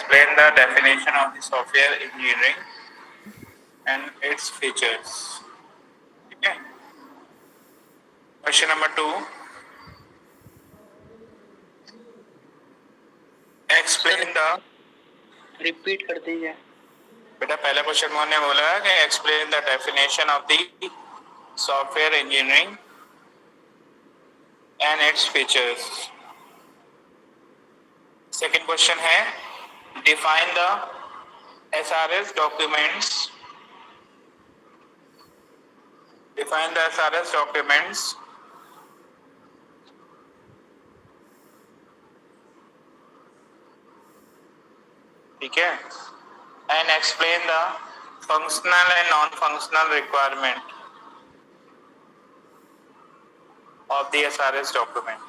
explain the definition of the software engineering and its features. ठीक है. Question number 2. Explain the. Repeat कर दीजिए बेटा पहला क्वेश्चन मैंने बोला है कि explain the definition of the software engineering and its features. Second question है define the SRS documents. Define the SRS documents. ठीक है. And explain the functional and non-functional requirement of the SRS document.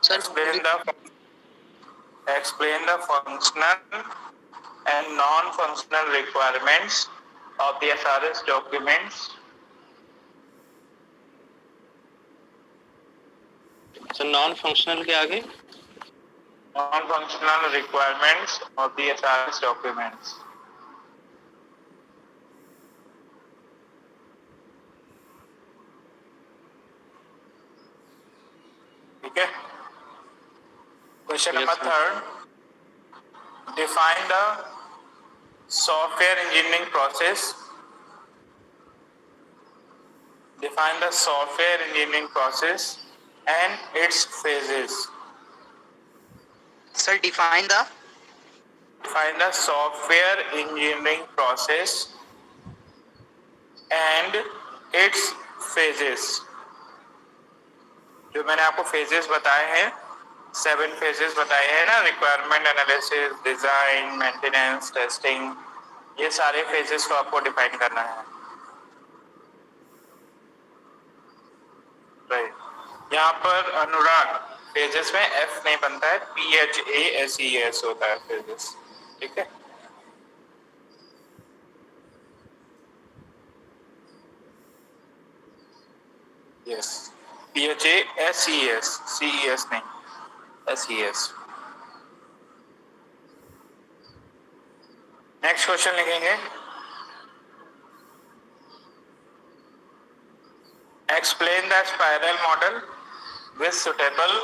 Sir Explain the functional and non-functional requirements of the SRS documents. Sir non functional के आगे Non-functional requirements of the SRS documents. ठीक है. Question number 3. Define the software engineering process. Define the software engineering process and its phases. Sir define the software engineering process and its phases. जो मैंने आपको phases बताए हैं, 7 phases बताए हैं ना, requirement analysis, design, maintenance, testing, ये सारे phases को आपको define करना है. Right. यहाँ पर अनुराग phases में F नहीं बनता है, PHASES होता है phases. ठीक है. Yes. PHASES, CES नहीं, SES. नेक्स्ट क्वेश्चन लिखेंगे. Explain the spiral model with suitable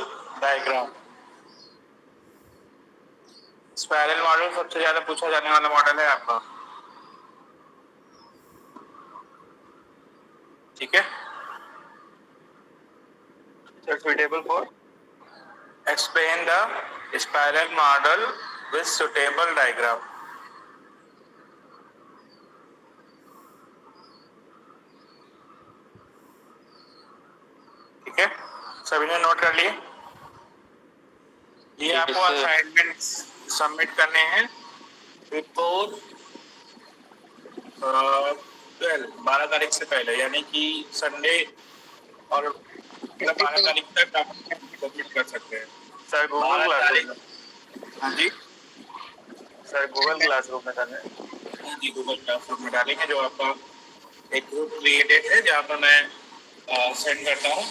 diagram. Spiral model सबसे ज्यादा पूछा जाने वाला मॉडल है आपका. ठीक है. suitable for explain the spiral model with suitable diagram. ठीक है. सभी ने नोट कर लिए. ये आपको असाइनमेंट्स सबमिट करने हैं बिफोर 12 तारीख से पहले, यानी कि संडे और 12 तारीख तक आप सबमिट कर सकते हैं. Sir Google classroom. हाँ जी सर गूगल क्लासरूम में डालें. हाँ जी गूगल क्लासरूम में डालेंगे, जो आपका एक ग्रुप क्रिएटेड है जहाँ पर मैं सेंड करता हूँ.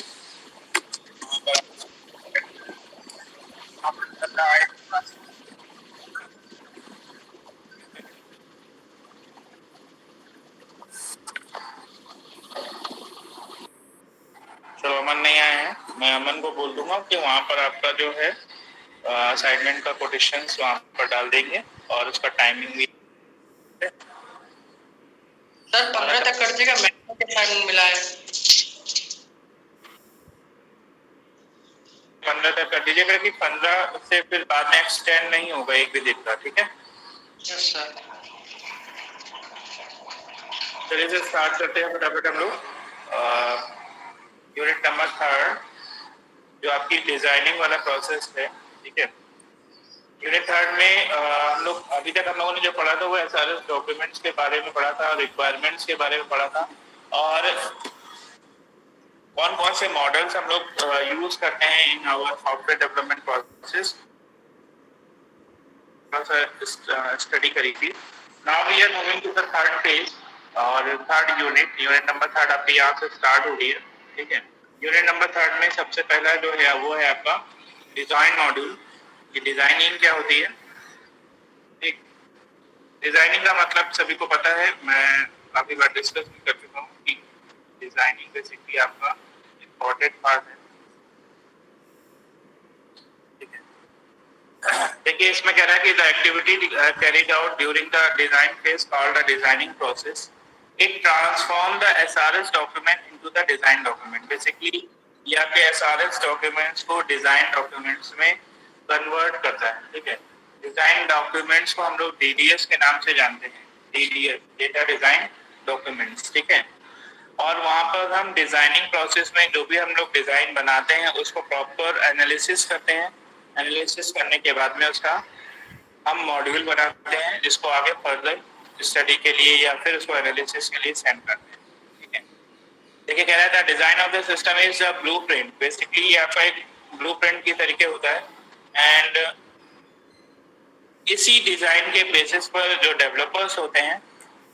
चलो अमन नहीं आए हैं, मैं अमन को बोल दूंगा कि वहाँ पर आपका जो है असाइनमेंट का कोटेशंस वहाँ पर डाल देंगे और उसका टाइमिंग भी. सर 15 तक कर देगा. मैंने के टाइम मिला है 15 तक कर दीजिएगा कि 15 से फिर बाद में एक्सटेंड नहीं होगा एक भी दिन का. ठीक है. Yes sir. चलिए से स्टार्ट करते हैं फटाफट हम लोग. यूनिट नंबर 3 जो आपकी डिजाइनिंग वाला प्रोसेस है. ठीक है. यूनिट 3 में हम लोग अभी तक हम लोगों ने जो पढ़ा था वो एसआरएस डॉक्यूमेंट्स के बारे में पढ़ा था, रिक्वायरमेंट्स के बारे में पढ़ा था, और कौन कौन से मॉडल्स हम लोग यूज करते हैं in our software development process study करी थी. Now we are moving to the third phase और थर्ड यूनिट नंबर 3 आपके यहाँ से स्टार्ट हो रही है. ठीक है. यूनिट नंबर 3 में सबसे पहला जो है वो है आपका डिजाइन मॉड्यूल. ये डिजाइनिंग क्या होती है? डिजाइनिंग का मतलब सभी को पता है, मैं काफी बार डिस्कस भी कर चुका हूँ कि डिजाइनिंग बेसिकली आपका इम्पोर्टेंट पार्ट है। ठीक है, देखिए इसमें कह रहा है कि the activity carried out during the design phase called the designing process, it transform the SRS document into the design document. Basically ये आपके एसआरएस डॉक्यूमेंट्स को डिजाइन डॉक्यूमेंट्स में कन्वर्ट करता है। ठीक है, डिजाइन डॉक्यूमेंट्स को हम लोग डीडीएस के नाम से जानते हैं, डीडीएस डेटा डिजाइन डॉक्यूमेंट्स। ठीक है, और वहां पर हम डिजाइनिंग प्रोसेस में जो भी हम लोग डिजाइन बनाते हैं उसको प्रॉपर एनालिसिस करते हैं। एनालिसिस करने के बाद में उसका हम मॉड्यूल बनाते हैं जिसको आगे फर्दर स्टडी के लिए या फिर उसको एनालिसिस के लिए सेंड करते हैं। ठीक है, देखिए कह रहा था design of the system is a blueprint. Basically ये आपका एक ब्लूप्रिंट की तरीके होता है एंड इसी डिजाइन के बेसिस पर जो डेवलपर्स होते हैं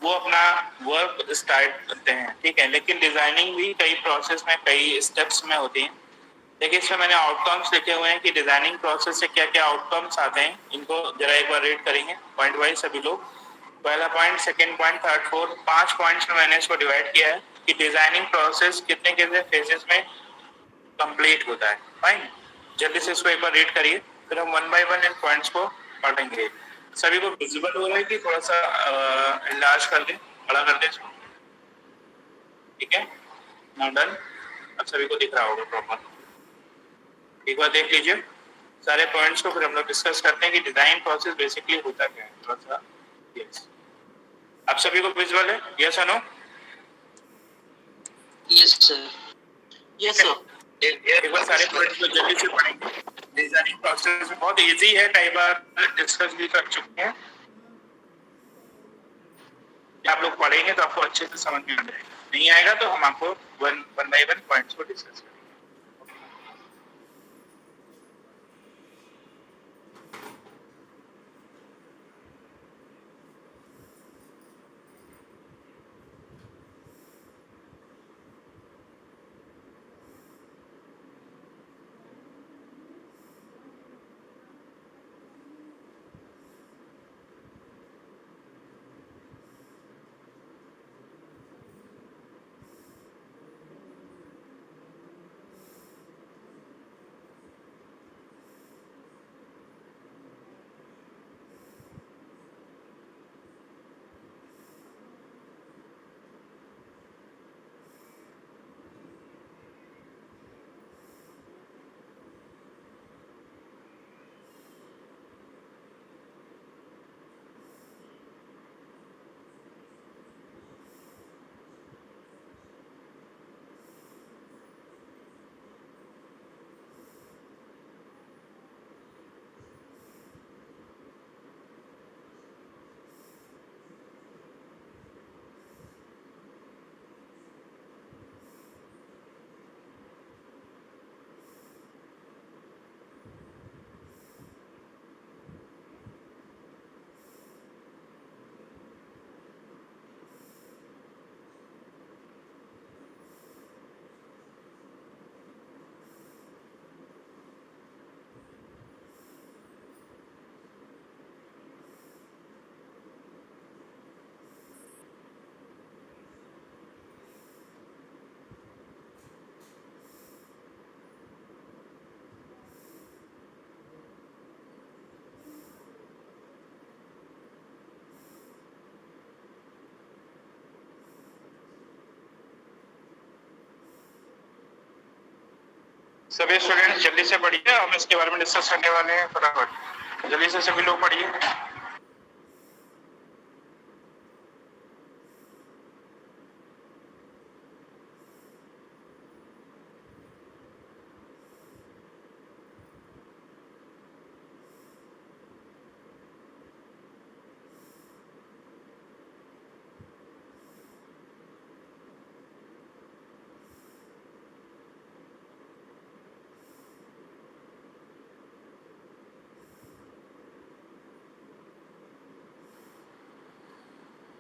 वो अपना वर्क स्टार्ट करते हैं। ठीक है, लेकिन डिजाइनिंग भी कई प्रोसेस में कई स्टेप्स में होती है। देखिए इसमें मैंने आउटकम्स लिखे हुए हैं कि डिजाइनिंग प्रोसेस से क्या क्या आउटकम्स आते हैं, इनको जरा एक बार रीड करेंगे पॉइंट वाइज सभी लोग। पहला point, second point, third, fourth, 5 points में मैंने इसको डिवाइड किया है कि डिजाइनिंग प्रोसेस कितने कितने फेजेस में कंप्लीट होता है। फाइन, जल्दी से इसको एक बार रीड करिए, फिर हम one by one in points को पढ़ेंगे। सभी को विजिबल हो रहा है कि थोड़ा सा इलाज कर दे, बड़ा कर दे इसको? ठीक है, नाउ डन। अब सभी को दिख रहा होगा प्रॉपर, एक बार देख लीजिए सारे पॉइंट्स को, फिर हम लोग डिस्कस करते हैं कि डिजाइन प्रोसेस बेसिकली होता क्या है थोड़ा सा। यस, आप सभी को विजुअल है? यस और no? Yes sir. Yes sir. एक बार सारे पॉइंट्स को जल्दी से पढ़ेंगे। डिजाइनिंग प्रोसेस बहुत इजी है, कई बार डिस्कस भी कर चुके हैं। आप लोग पढ़ेंगे तो आपको अच्छे से समझ में आ जाएगा, नहीं आएगा तो हम आपको वन बाय वन पॉइंट्स को डिस्कस करेंगे। सभी स्टूडेंट्स जल्दी से पढ़िए, हम इसके बारे में डिस्कस करने वाले हैं फटाफट। जल्दी से सभी लोग पढ़िए।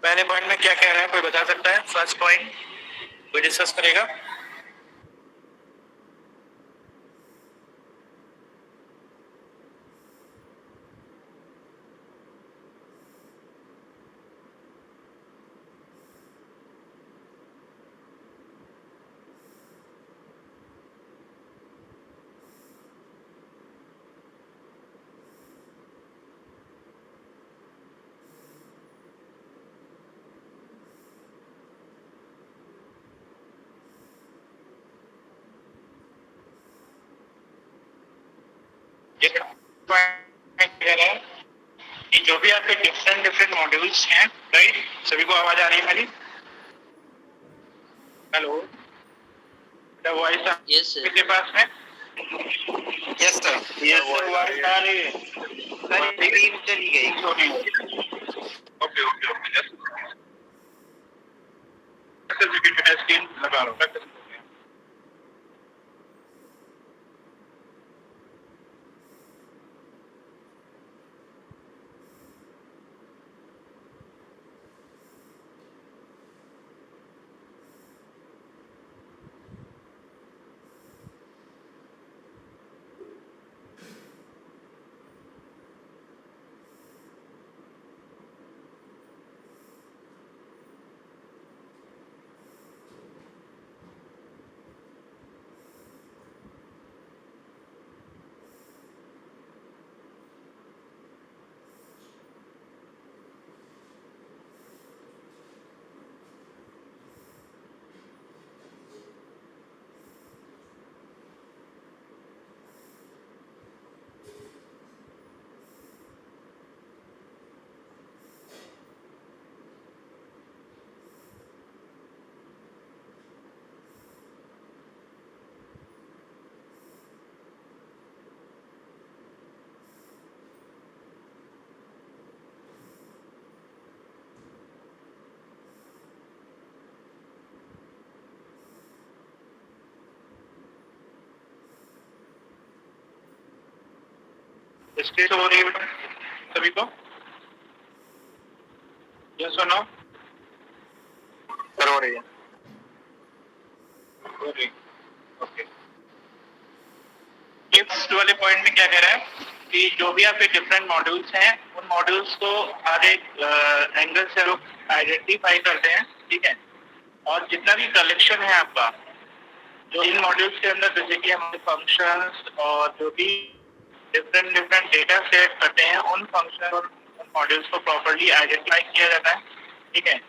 पहले पॉइंट में क्या कह रहा है, कोई बता सकता है? फर्स्ट पॉइंट कोई डिस्कस करेगा? ये point कह रहा है कि जो भी आपके डिफरेंट डिफरेंट मॉड्यूल्स हैं, राइट, सभी को आवाज आ रही है मेरी? Hello, the voice yes sir. किसके पास है? Yes sir. Yes sir, voice आ रही है सर मेरी चली गई। Okay okay okay, just screen लगा लो। स्क्रीन हो रही है बेटा सभी को? यस और नो? सर हो रही है। हो रही, ओके। ये फर्स्ट वाले पॉइंट में क्या कह रहा है कि जो भी आपके डिफरेंट मॉड्यूल्स हैं, उन मॉड्यूल्स को हर एक एंगल से लोग आइडेंटिफाई करते हैं, ठीक है? और जितना भी कलेक्शन है आपका, जो इन मॉड्यूल्स के अंदर बेसिकली हमारे फंक्शंस और जो भी डिफरेंट डिफरेंट डेटा सेट करते हैं, उन फंक्शन और उन मॉड्यूल्स को प्रॉपर्ली आइडेंटिफाई किया जाता है, ठीक है?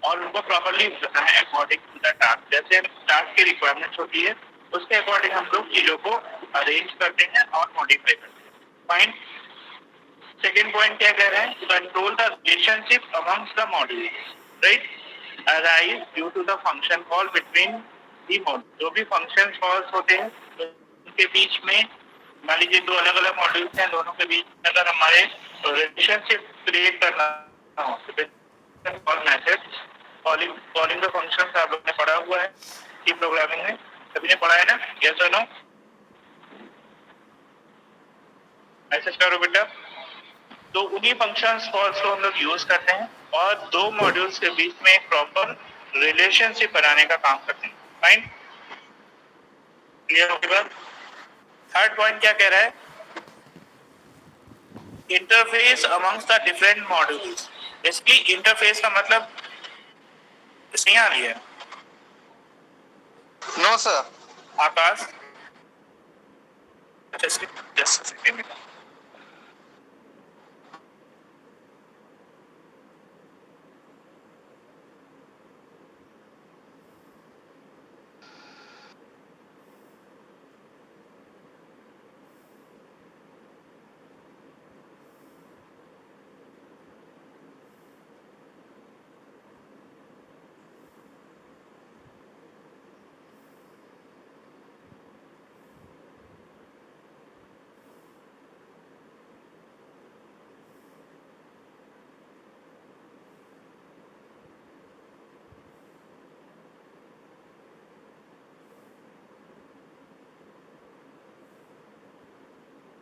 और उनको properly according to the task, जैसे टास्क की रिक्वायरमेंट होती है उसके अकॉर्डिंग हम लोग चीजों को अरेंज करते हैं और मॉडिफाई करते हैं। फाइन। सेकेंड पॉइंट क्या कह रहे हैं? Control the relationship amongst the modules, right, arise due to the function call between the module. जो भी फंक्शन कॉल्स होते हैं उनके बीच में, मान लीजिए दो अलग अलग मॉड्यूल्स हैं, दोनों के बीच में अगर हमारे रिलेशनशिप क्रिएट करना हो call message, calling the functions आप लोगों ने पढ़ा हुआ है सी प्रोग्रामिंग में, सभी ने पढ़ा है ना? यस और नो? मैसेज करो बेटा। तो उन्हीं फंक्शंस कॉल्स को हम लोग यूज करते हैं और दो मॉड्यूल्स के बीच में एक प्रॉपर रिलेशनशिप बनाने का काम करते हैं। फाइन, क्लियर हो गया? थर्ड पॉइंट क्या कह रहा है? Interface amongst the different modules. Basically interface का मतलब नहीं आ रही है no sir. Akash? Just second.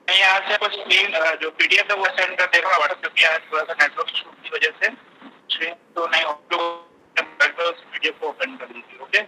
मैं यहाँ से कुछ स्क्रीन जो पीडीएफ है वो सेंड कर देगा व्हाट्सएप, क्योंकि यहाँ थोड़ा सा नेटवर्क इशू की वजह से स्क्रीन तो नहीं हो, तो उस पीडीएफ को ओपन कर लीजिए। ओके,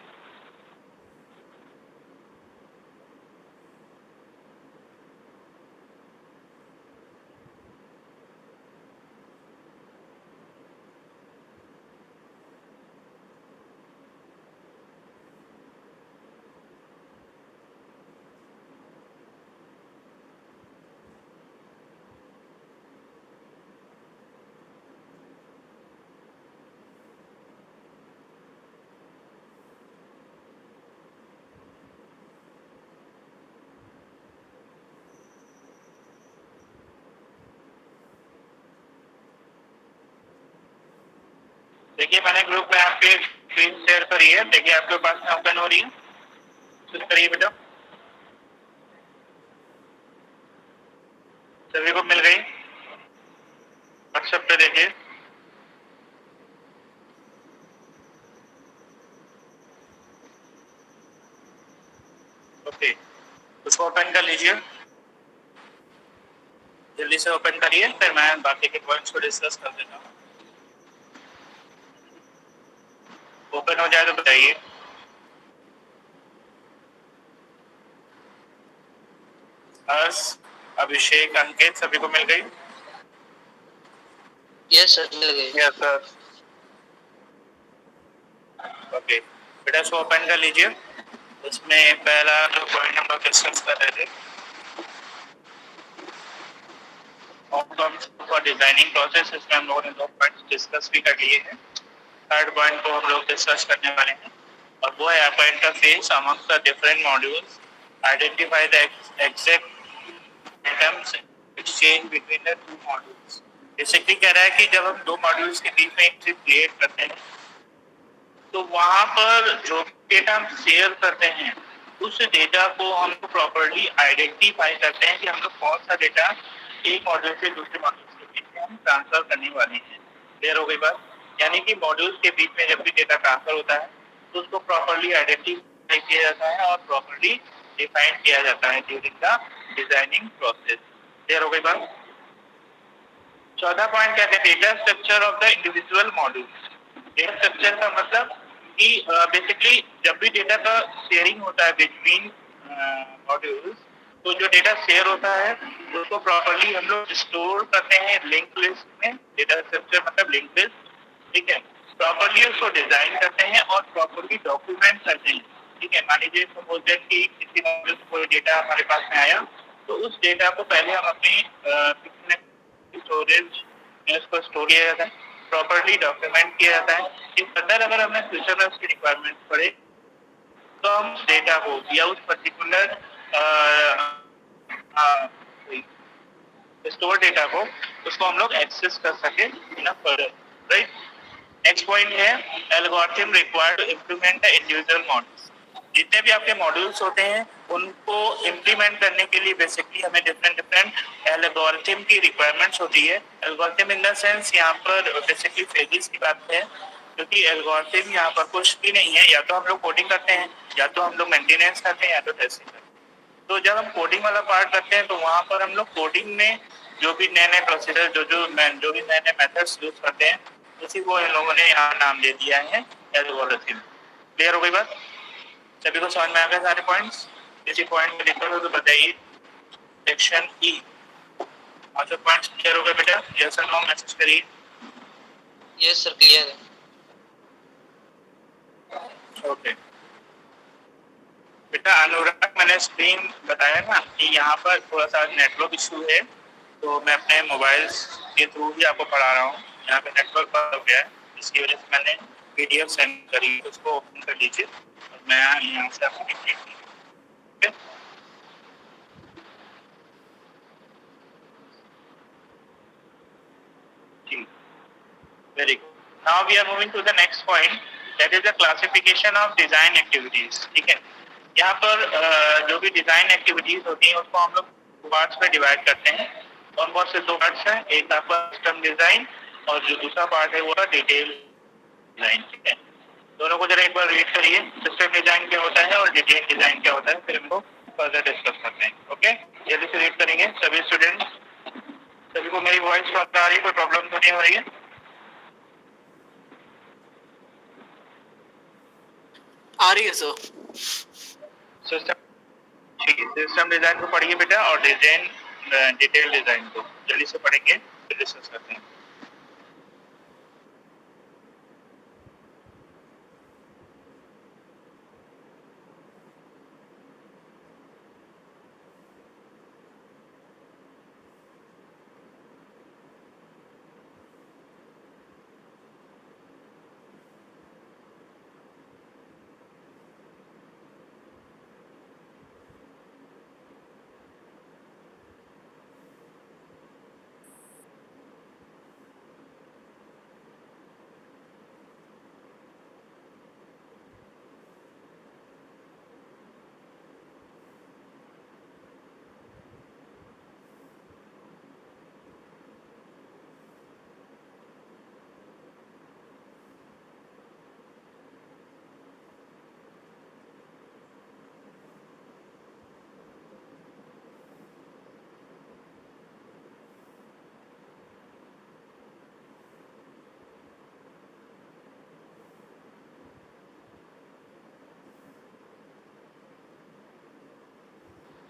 देखिए मैंने ग्रुप में आपके स्क्रीन शेयर करी है, देखिए आपके पास में ओपन हो रही है, कुछ करिए बेटा। सभी को मिल गई? व्हाट्सएप पे देखिए। ओके, उसको ओपन कर लीजिए, जल्दी से ओपन करिए, फिर मैं बाकी के पॉइंट्स को डिस्कस कर देता हूँ। ओपन हो जाए तो बताइए। हर्ष, अभिषेक, अंकित सभी को मिल गई? यस सर मिल गई। Yes sir. ओके बेटा, इसको ओपन कर लीजिए। इसमें पहला जो पॉइंट हम लोग डिस्कस कर रहे थे, आउटकम्स फॉर डिजाइनिंग प्रोसेस, इसमें हम लोगों ने 2 पॉइंट्स डिस्कस भी कर लिए हैं। थर्ड पॉइंट को हम लोग डिस्कस करने वाले हैं और वो है आपका interface amongst the different modules, identify the exact items exchange between the 2 modules. Basically कह रहा है कि जब हम 2 मॉड्यूल्स के बीच में एक ट्रिप क्रिएट करते हैं तो वहां पर जो डेटा हम शेयर करते हैं उस डेटा को हम प्रॉपर्ली आइडेंटिफाई करते हैं कि हम लोग कौन सा डेटा एक मॉड्यूल से दूसरे मॉड्यूल के बीच में हम ट्रांसफर करने वाले हैं। क्लियर हो गई बात? यानी कि मॉड्यूल्स के बीच में जब भी डेटा ट्रांसफर होता है तो उसको प्रॉपर्ली आइडेंटिफाई किया जाता है और प्रॉपर्ली डिफाइन किया जाता है during the designing process. Clear हो गई बात? चौथा पॉइंट कहते हैं data structure of the individual modules. Data structure का मतलब कि बेसिकली जब भी डेटा का शेयरिंग होता है बिटवीन मॉड्यूल्स, तो जो डेटा शेयर होता है उसको प्रॉपर्ली हम लोग स्टोर करते हैं लिंक लिस्ट में। डेटा स्ट्रक्चर मतलब लिंक लिस्ट, ठीक है। प्रॉपर्ली उसको डिजाइन करते हैं और प्रॉपर्ली डॉक्यूमेंट करते हैं, ठीक है। मान लीजिए सपोज दैट कि किसी मॉड्यूल से कोई डेटा हमारे पास में आया, तो उस डेटा को पहले हम अपनी स्टोरेज में उसको स्टोर किया जाता है, प्रॉपर्ली डॉक्यूमेंट किया जाता है कि फर्दर अगर हमें फ्यूचर में उसकी रिक्वायरमेंट पड़े तो हम डेटा को या उस पर्टिकुलर स्टोर डेटा को उसको हम लोग एक्सेस कर सके in further, right. Next point है algorithm required to implement the individual models. जितने भी आपके मॉड्यूल्स होते हैं उनको इम्प्लीमेंट करने के लिए बेसिकली हमें डिफरेंट डिफरेंट एल्गोरिथम की रिक्वायरमेंट्स होती है। एल्गोरिथम इन द सेंस यहाँ पर बेसिकली फेजेस की बात है, क्योंकि एल्गोरिथम यहाँ पर कुछ भी नहीं है, या तो हम लोग कोडिंग करते हैं, या तो हम लोग मेंटेनेंस करते हैं, या तो टेस्टिंग करते हैं। तो जब हम कोडिंग वाला पार्ट करते हैं तो वहाँ पर हम लोग कोडिंग में जो भी नए नए प्रोसीजर जो भी नए नए मेथड्स यूज करते हैं उसी को इन लोगों ने यहाँ नाम दे दिया है एल्गोरिथम। क्लियर हो गई बात? सभी को समझ में आ गए सारे पॉइंट्स? किसी पॉइंट में दिक्कत हो तो बताइए। सेक्शन ई, अच्छा पॉइंट्स क्लियर हो गए बेटा? यस और नो मैसेज करिए। यस सर क्लियर है। ओके बेटा, अनुराग मैंने स्क्रीन बताया ना कि यहाँ पर थोड़ा सा नेटवर्क इशू है, तो मैं अपने मोबाइल के थ्रू ही आपको पढ़ा रहा हूँ। यहाँ पे नेटवर्क बंद हो गया है, इसकी वजह से मैंने PDF सेंड करी, उसको ओपन कर लीजिए और मैं यहाँ से आपको ठीक। Very good. Now we are moving to the next point, that is the classification of design activities. ठीक है, यहाँ पर जो भी डिजाइन एक्टिविटीज होती हैं उसको हम लोग पार्ट्स में डिवाइड करते हैं। कौन कौन से 2 पार्ट्स हैं? एक आपका सिस्टम डिजाइन और जो दूसरा पार्ट है वो है डिटेल डिजाइन, ठीक है। दोनों को जरा एक बार रीड करिए, सिस्टम डिजाइन क्या होता है और डिटेल डिजाइन क्या होता है, फिर इनको फर्दर डिस्कस करते हैं। ओके, जल्दी से रीड करेंगे सभी स्टूडेंट्स। सभी को मेरी वॉइस आ रही है? कोई प्रॉब्लम तो नहीं हो रही है? आ रही है सर। सिस्टम, ठीक है, सिस्टम डिजाइन को पढ़िए बेटा और डिटेल डिजाइन को जल्दी से पढ़ेंगे, फिर डिस्कस करते हैं।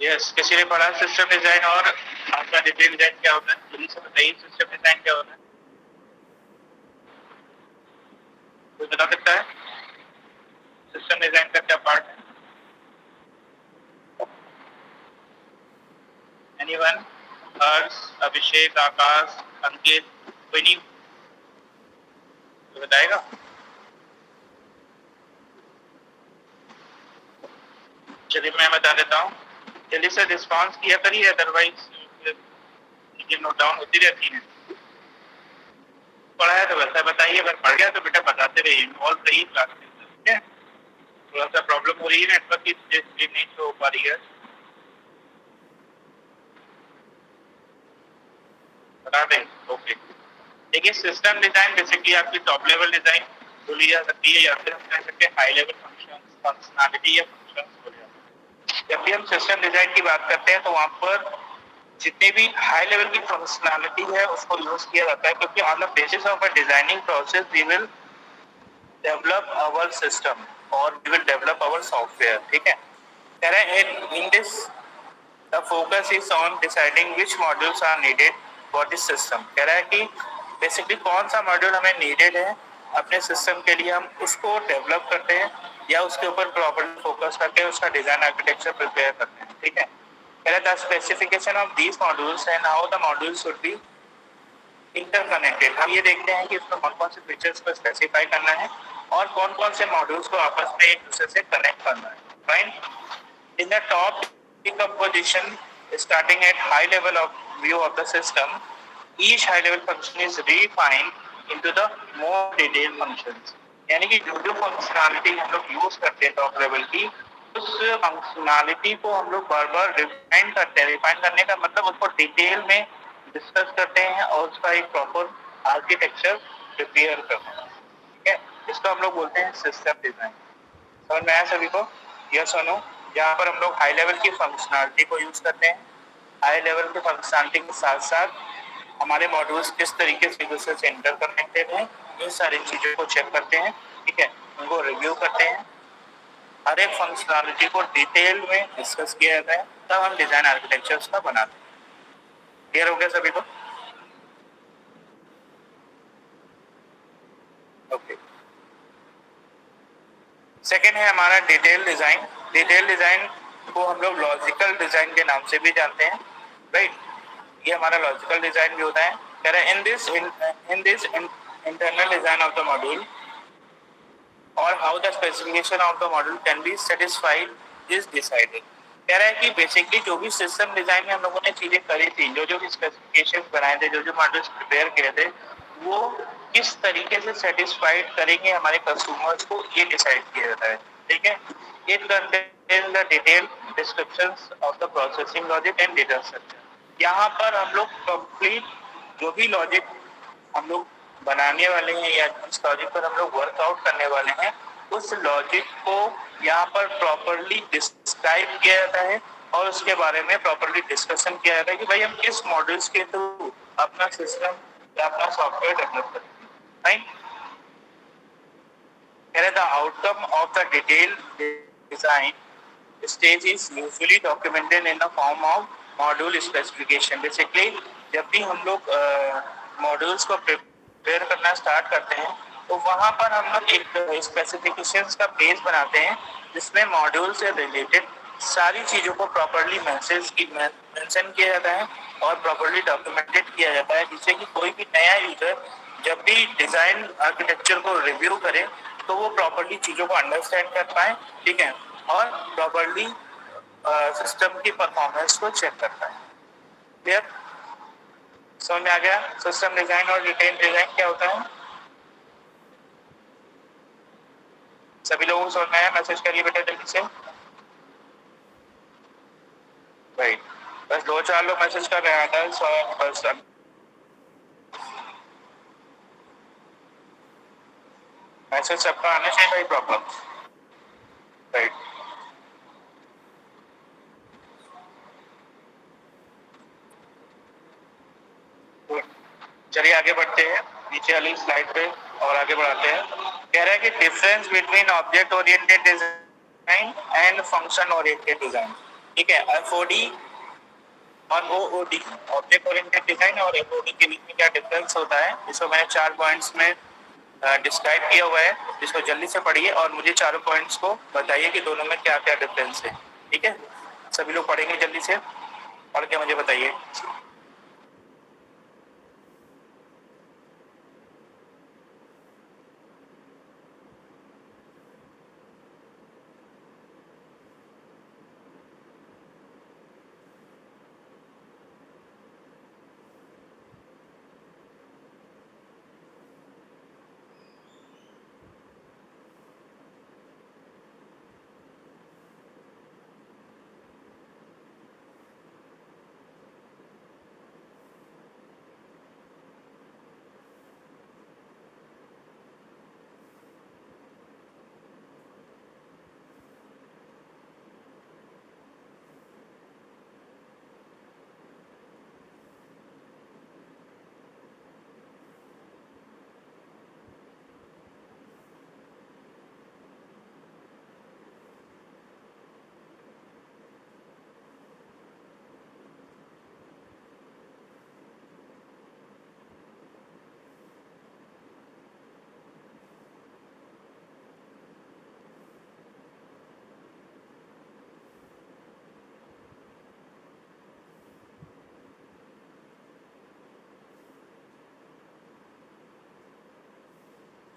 यस, किसी ने पढ़ा सिस्टम डिजाइन और आपका डिटेल डिजाइन क्या होता है? जल्दी से बताइए, सिस्टम डिजाइन क्या होता है? कोई बता सकता है सिस्टम डिजाइन का क्या पार्ट है? एनीवन? हर्ष, अभिषेक, आकाश, अंकित, कोई नहीं? कोई बताएगा? चलिए मैं बता देता हूँ। जल्दी से रिस्पॉन्स किया करिए, अदरवाइज चीजें नोट डाउन होती रहती हैं। पढ़ा है तो वैसा बताइए, अगर पढ़ गया तो बेटा बताते रहिए, इन्वॉल्व रहिए क्लास में, ठीक है? थोड़ा सा प्रॉब्लम हो रही है नेटवर्क की, इसलिए नहीं हो पा रही है। बता दें? ओके। देखिए, सिस्टम डिजाइन बेसिकली आपकी टॉप लेवल डिजाइन बोली जा सकती है, या फिर हम कह सकते हैं हाई लेवल फंक्शनैलिटी या फंक्शंस बोले जाते हैं। जब भी हम सिस्टम डिजाइन की बात करते हैं तो वहां पर जितनी भी हाई लेवल की फंक्शनैलिटी है उसको यूज किया जाता है, क्योंकि on the basis of a designing process we will develop our system और we will develop our software, ठीक है? कह रहे हैं in this the focus is on deciding which modules are needed for this system. कह रहा है कि बेसिकली कौन सा मॉड्यूल हमें नीडेड है अपने सिस्टम के लिए, हम उसको डेवलप करते हैं या उसके ऊपर प्रॉपर्ली फोकस करके उसका डिजाइन आर्किटेक्चर प्रिपेयर करते हैं, ठीक है? कह रहा है the specification of these modules and how the modules should be interconnected. हम ये देखते हैं कि इसमें कौन कौन से फीचर्स को स्पेसिफाई करना है और कौन कौन से मॉड्यूल्स को आपस में एक दूसरे से कनेक्ट करना है, right? In the top decomposition, starting at high level of view of the system, each high level function is refined into the more detailed functions. यानी कि जो जो फंक्शनैलिटी हम लोग यूज करते हैं टॉप लेवल की, उस फंक्शनैलिटी को हम लोग बार बार रिफाइन करते हैं। रिफाइन करने का मतलब उसको डिटेल में डिस्कस करते हैं और उसका एक प्रॉपर आर्किटेक्चर प्रिपेयर करते हैं, ठीक है? इसको हम लोग बोलते हैं सिस्टम डिजाइन। समझ में आया सभी को? यस और नो? यहाँ पर हम लोग हाई लेवल की फंक्शनैलिटी को यूज करते हैं। हाई लेवल की फंक्शनैलिटी के साथ साथ हमारे मॉड्यूल्स किस तरीके से एक दूसरे से इंटरकनेक्टेड हैं, इन सारी चीजों को चेक करते हैं, ठीक है? उनको रिव्यू करते हैं, हर एक फंक्शनैलिटी को डिटेल में डिस्कस किया जाता है, तब हम डिजाइन आर्किटेक्चर उसका बनाते हैं। क्लियर हो गया सभी को? ओके। सेकेंड है हमारा डिटेल डिजाइन। डिटेल डिजाइन को हम लोग लॉजिकल डिजाइन के नाम से भी जानते हैं, राइट? ये हमारा लॉजिकल डिजाइन भी होता है। कह रहे हैं in this internal design of the module और how the specification of the module can be satisfied is decided. कह रहा है कि बेसिकली जो भी सिस्टम डिजाइन में हम लोगों ने चीजें करी थी, जो जो भी स्पेसिफिकेशन बनाए थे, जो जो मॉड्यूल्स प्रिपेयर किए थे, वो किस तरीके से सेटिस्फाइड करेंगे हमारे कस्टमर्स को, ये डिसाइड किया जाता है, ठीक है? It contain the detail descriptions of the processing logic and data structure. यहाँ पर हम लोग कंप्लीट जो भी लॉजिक हम लोग बनाने वाले हैं या जिस लॉजिक पर हम लोग वर्कआउट करने वाले हैं, उस लॉजिक को यहाँ पर प्रॉपरली डिस्क्राइब किया जाता है और उसके बारे में प्रॉपरली डिस्कशन किया जाता है कि भाई हम किस मॉड्यूल्स के थ्रू अपना सिस्टम या अपना सॉफ्टवेयर डेवलप करेंगे, right? The outcome of the detailed design stage is usually documented in the form of module specification. Basically, जब भी हम लोग मॉड्यूल्स को प्रिपेयर करना स्टार्ट करते हैं तो वहाँ पर हम लोग एक स्पेसिफिकेशंस का पेज बनाते हैं जिसमें मॉड्यूल से रिलेटेड सारी चीज़ों को प्रॉपरली मेंशन किया जाता है और प्रॉपरली डॉक्यूमेंटेड किया जाता है, जिससे कि कोई भी नया यूजर जब भी डिजाइन आर्किटेक्चर को रिव्यू करे तो वो प्रॉपरली चीज़ों को अंडरस्टैंड कर पाए, ठीक है? और प्रॉपरली सिस्टम की परफॉर्मेंस को चेक कर पाए। क्लियर? समझ में आ गया सिस्टम डिजाइन और डिटेल डिजाइन क्या होता है? सभी लोगों को समझ में आया? मैसेज करिए बेटा जल्दी से। राइट, बस 2-4 लोग मैसेज कर रहे हैं। मैसेज सबका आना चाहिए भाई प्रॉब्लम, राइट? चलिए आगे बढ़ते हैं नीचे वाली स्लाइड पे और आगे बढ़ाते हैं। कह रहा है कि difference between object oriented design and function oriented design. ठीक है, एफओडी और ओओडी, ऑब्जेक्ट ओरिएंटेड डिजाइन और एफओडी के बीच में क्या डिफरेंस होता है, इसको मैंने 4 पॉइंट्स में डिस्क्राइब किया हुआ है, जिसको जल्दी से पढ़िए और मुझे चारों पॉइंट्स को बताइए कि दोनों में क्या क्या डिफरेंस है। ठीक है, सभी लोग पढ़ेंगे, जल्दी से पढ़ के मुझे बताइए।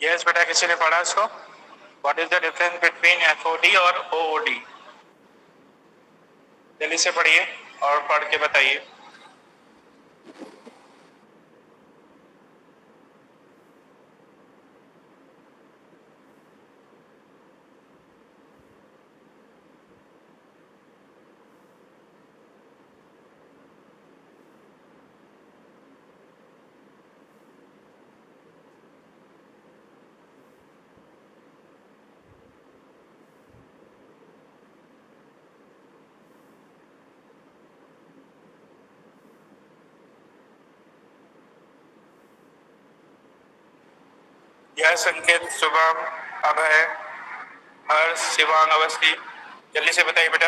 यस बेटा, किसी ने पढ़ा इसको? What is the difference between FOD और ओओडी? जल्दी से पढ़िए और पढ़ के बताइए। यह संकेत शुभम, अभय, हर्ष, शिवांग, अवस्थी, जल्दी से बताइए बेटा।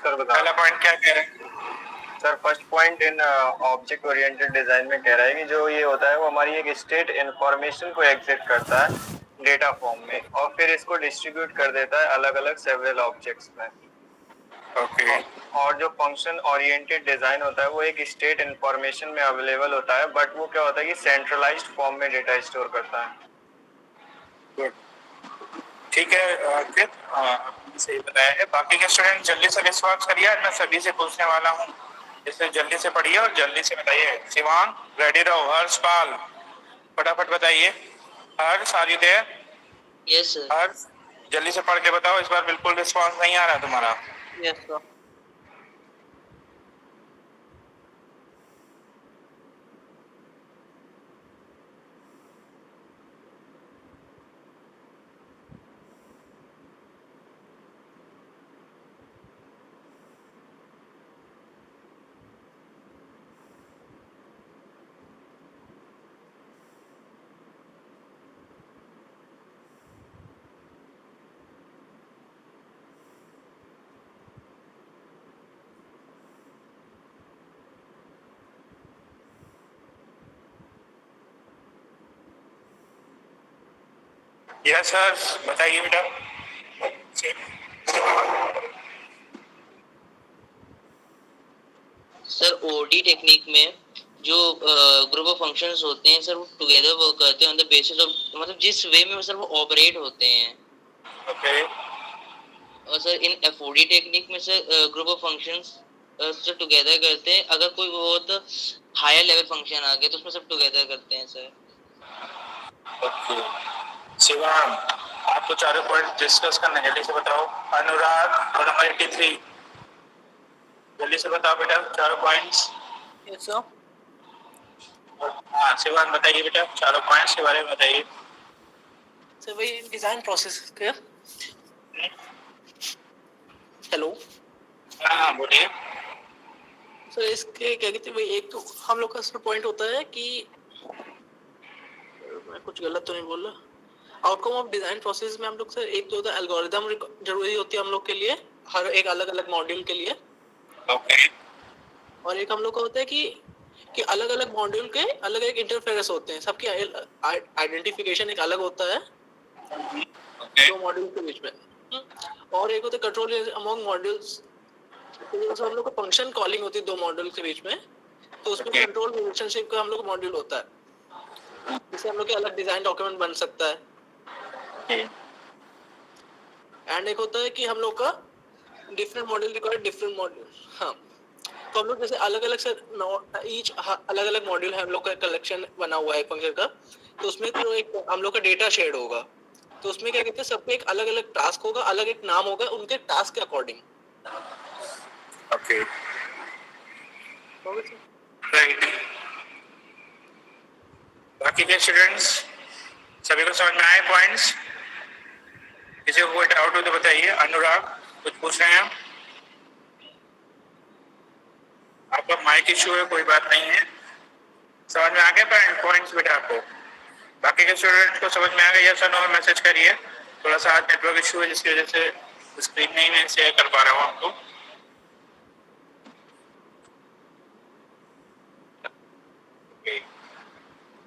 सर बता। पहला पॉइंट क्या कह रहे हैं? Sir first point in object oriented design में कह रहा है कि जो ये होता है वो हमारी एक स्टेट इंफॉर्मेशन को एग्जिट करता है डेटा फॉर्म में और फिर इसको डिस्ट्रीब्यूट कर देता है अलग अलग सेवरल ऑब्जेक्ट्स में। ओके। और जो फंक्शन ओरिएंटेड डिजाइन होता है वो एक स्टेट इंफॉर्मेशन में अवेलेबल होता है, बट वो क्या होता है कि सेंट्रलाइज्ड फॉर्म में डेटा स्टोर करता है। गुड, ठीक है अंकित, आपने सही बताया है। बाकी के स्टूडेंट जल्दी से रिस्पॉन्स करिए, आज मैं सभी से पूछने वाला हूँ, इसलिए जल्दी से पढ़िए और जल्दी से बताइए। शिवांग रेडी रहो, हर्ष पाल फटाफट बताइए। Harsh are you there? Yes sir. Harsh जल्दी से पढ़ के बताओ, इस बार बिल्कुल रिस्पॉन्स नहीं आ रहा तुम्हारा। Yes sir. यस हर्ष बताइए बेटा। सर ओडी टेक्निक में जो ग्रुप ऑफ फंक्शंस होते हैं सर, वो टुगेदर वर्क करते हैं ऑन द बेसिस ऑफ, मतलब जिस वे में सर वो ऑपरेट होते हैं। ओके। और सर इन एफओडी टेक्निक में sir group of functions sir together करते हैं। अगर कोई बहुत हायर लेवल फंक्शन आ गया तो उसमें सब टुगेदर करते हैं सर। ओके शिवांग, आपको चारों पॉइंट डिस्कस करना है, जल्दी से बताओ। अनुराग और नंबर 83 जल्दी से बताओ बेटा चारों पॉइंट्स। Yes sir. हाँ शिवांग बताइए बेटा चारों पॉइंट्स के बारे में बताइए। सर वही डिजाइन प्रोसेस के। हेलो। हाँ बोलिए। सर इसके क्या कहते हैं भाई, एक तो हम लोग का सर पॉइंट होता है कि मैं कुछ गलत तो नहीं बोल रहा। आउटकम ऑफ डिजाइन प्रोसेस में हम लोग सर एक तो होता है एल्गोरिदम जरूरी होती है हम लोग के लिए, हर एक अलग अलग मॉड्यूल के लिए। ओके और एक हम लोग का होता है कि अलग अलग मॉड्यूल के अलग अलग इंटरफेरेंस होते हैं, सबकी आइडेंटिफिकेशन एक अलग होता है ओके दो मॉड्यूल के बीच में। और एक होता है कंट्रोल अमंग मॉड्यूल्स, तो हम लोग का फंक्शन कॉलिंग होती है दो मॉड्यूल के बीच में, तो उसमें Okay. कंट्रोल रिलेशनशिप का हम लोग मॉड्यूल होता है, जिससे हम लोग के अलग डिजाइन डॉक्यूमेंट बन सकता है। एंड एक होता है कि हम लोग का different module require different module. हाँ, तो हम लोग जैसे अलग अलग से ईच अलग अलग मॉड्यूल है, हम लोग का कलेक्शन बना हुआ है फंक्शन का, तो उसमें तो एक हम लोग का डेटा शेड होगा, तो उसमें क्या कहते हैं सबको एक अलग अलग टास्क होगा, अलग एक नाम होगा उनके टास्क के अकॉर्डिंग। Okay right. बाकी के स्टूडेंट्स सभी को समझ में आए पॉइंट्स? किसी को कोई डाउट हो तो बताइए। अनुराग कुछ पूछ रहे हैं आप? आपका माइक इशू है, कोई बात नहीं है। समझ में आ गए पॉइंट्स बेटा आपको? बाकी के स्टूडेंट्स को समझ में आ गया? यस और नो में मैसेज करिए। थोड़ा सा आज नेटवर्क इशू है जिसकी वजह से स्क्रीन नहीं मैं शेयर कर पा रहा हूँ आपको।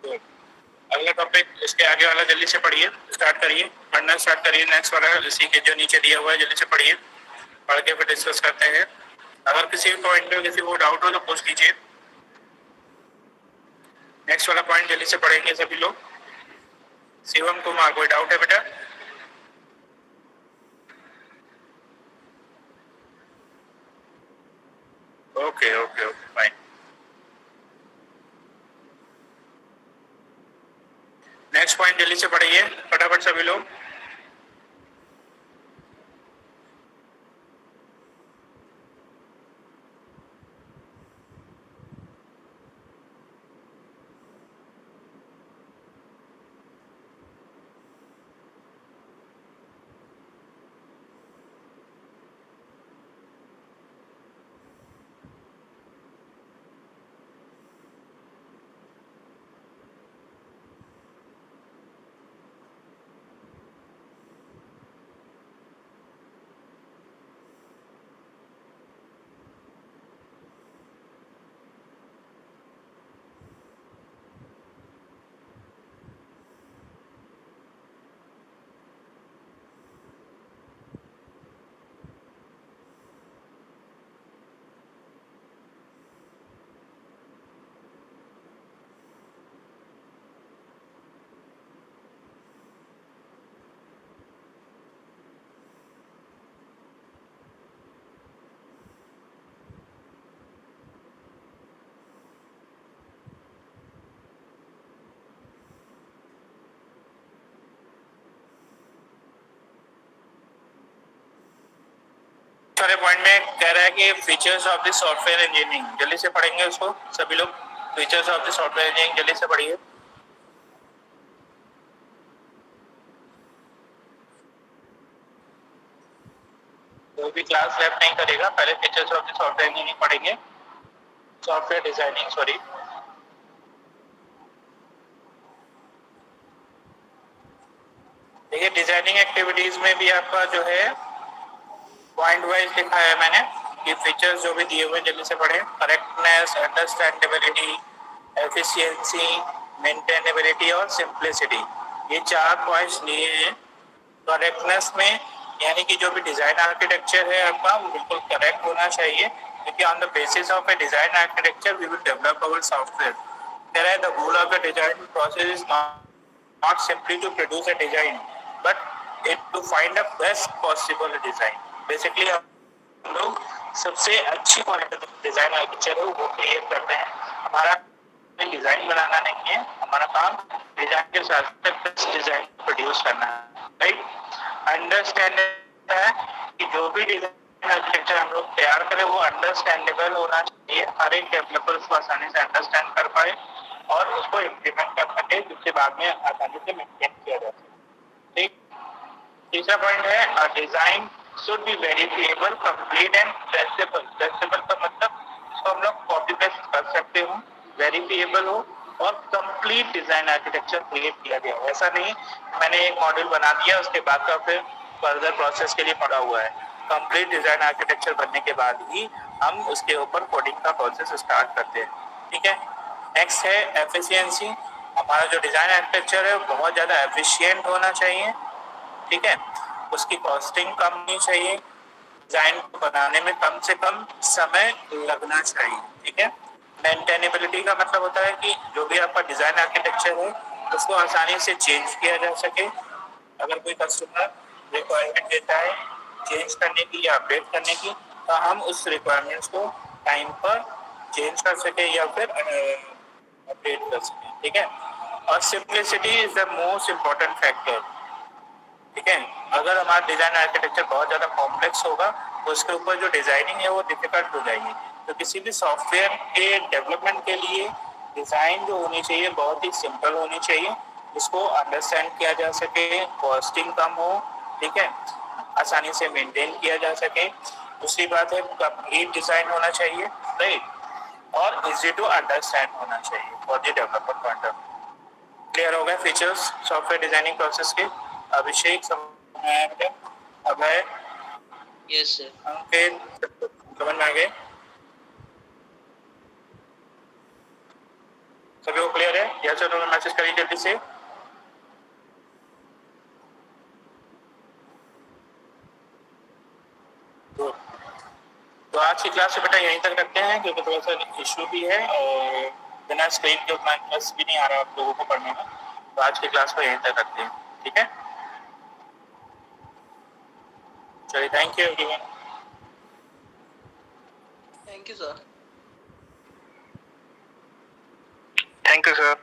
तो अगला टॉपिक, इसके आगे वाला जल्दी से पढ़िए, स्टार्ट करिए, पढ़ना स्टार्ट करिए। नेक्स्ट वाला इसी के जो नीचे दिया हुआ है जल्दी से पढ़िए, पढ़ के फिर डिस्कस करते हैं। अगर किसी पॉइंट में किसी को डाउट हो तो पूछ लीजिए। नेक्स्ट वाला पॉइंट जल्दी से पढ़ेंगे सभी लोग। शिवम कुमार कोई डाउट है बेटा? Okay okay okay fine. Next point जल्दी से पढ़िए फटाफट सभी लोग। सारे पॉइंट में कह रहा है कि features of the software engineering, जल्दी से पढ़ेंगे उसको सभी लोग। Features of the software engineering जल्दी से पढ़िए। कोई भी क्लास लेफ्ट नहीं करेगा, पहले features of the software engineering पढ़ेंगे, सॉफ्टवेयर डिजाइनिंग सॉरी। देखिए डिजाइनिंग एक्टिविटीज में भी आपका जो है पॉइंट वाइज लिखा है मैंने कि फीचर्स जो भी दिए हुए जल्दी से पढ़े। करेक्टनेस, अंडरस्टैंडेबिलिटी, एफिशिएंसी, मेंटेनेबिलिटी और सिंप्लिसिटी, ये चार पॉइंट्स लिए हैं। करेक्टनेस में यानी कि जो भी डिजाइन आर्किटेक्चर है आपका वो बिल्कुल करेक्ट होना चाहिए, क्योंकि on the basis of a design architecture we will develop our software. कह रहा है the goal of the design process is not simply to produce a design but it to find the best possible design. Basically हम लोग सबसे अच्छी quality design architecture है वो create करते हैं। हमारा डिजाइन बनाना नहीं है, हमारा काम डिजाइन के साथ बेस्ट डिजाइन प्रोड्यूस करना है, राइट। अंडरस्टैंड है कि जो भी डिजाइन आर्किटेक्चर हम लोग तैयार करें वो अंडरस्टैंडेबल होना चाहिए, हर एक डेवलपर उसको आसानी से अंडरस्टैंड कर पाए और उसको इम्प्लीमेंट कर सके, जिससे बाद में आसानी से मेंटेन किया जा सके। ठीक। तीसरा पॉइंट है design should be verifiable, complete and traceable. Traceable का मतलब इसको हम लोग कॉपी पेस्ट कर सकते हो, वेरिफिएबल हो और कंप्लीट डिजाइन आर्किटेक्चर क्रिएट किया गया हो। ऐसा नहीं मैंने एक मॉड्यूल बना दिया उसके बाद का फिर फर्दर प्रोसेस के लिए पड़ा हुआ है। कंप्लीट डिजाइन आर्किटेक्चर बनने के बाद ही हम उसके ऊपर कोडिंग का प्रोसेस स्टार्ट करते हैं, ठीक है। नेक्स्ट है एफिशिएंसी। हमारा जो डिजाइन आर्किटेक्चर है बहुत ज़्यादा एफिशिएंट होना चाहिए, ठीक है। उसकी कॉस्टिंग कम होनी चाहिए, डिजाइन को बनाने में कम से कम समय लगना चाहिए, ठीक है। मेंटेनेबिलिटी का मतलब होता है कि जो भी आपका डिजाइन आर्किटेक्चर है उसको आसानी से चेंज किया जा सके। अगर कोई कस्टमर रिक्वायरमेंट देता है चेंज करने की या अपडेट करने की, तो हम उस रिक्वायरमेंट्स को टाइम पर चेंज कर सके या फिर अपडेट कर सके, ठीक है। और simplicity is the most important factor, ठीक है। अगर हमारा डिजाइन आर्किटेक्चर बहुत ज़्यादा कॉम्प्लेक्स होगा तो उसके ऊपर जो डिजाइनिंग है वो डिफिकल्ट हो जाएगी। तो किसी भी सॉफ्टवेयर के डेवलपमेंट के लिए डिज़ाइन जो होनी चाहिए बहुत ही सिंपल होनी चाहिए, जिसको अंडरस्टैंड किया जा सके, कॉस्टिंग कम हो, ठीक है, आसानी से मेंटेन किया जा सके। दूसरी बात है कंप्लीट डिज़ाइन होना चाहिए, राइट, और इजी टू अंडरस्टैंड होना चाहिए for the developer point of view. Clear हो गए फीचर्स सॉफ्टवेयर डिजाइनिंग प्रोसेस के? अभिषेक समझ में आया बेटा? अभय? Yes sir. अंकित समझ में आ गए? सभी को क्लियर है? यस सर, तो मैसेज करिए जल्दी से। तो आज की क्लास बेटा यहीं तक रखते हैं क्योंकि थोड़ा सा इशू भी है और बिना स्क्रीन के उतना इंटरेस्ट भी नहीं आ रहा आप लोगों को पढ़ने में। तो आज की क्लास को यहीं तक रखते हैं, ठीक है। चलिए, thank you everyone. Thank you sir. Thank you sir.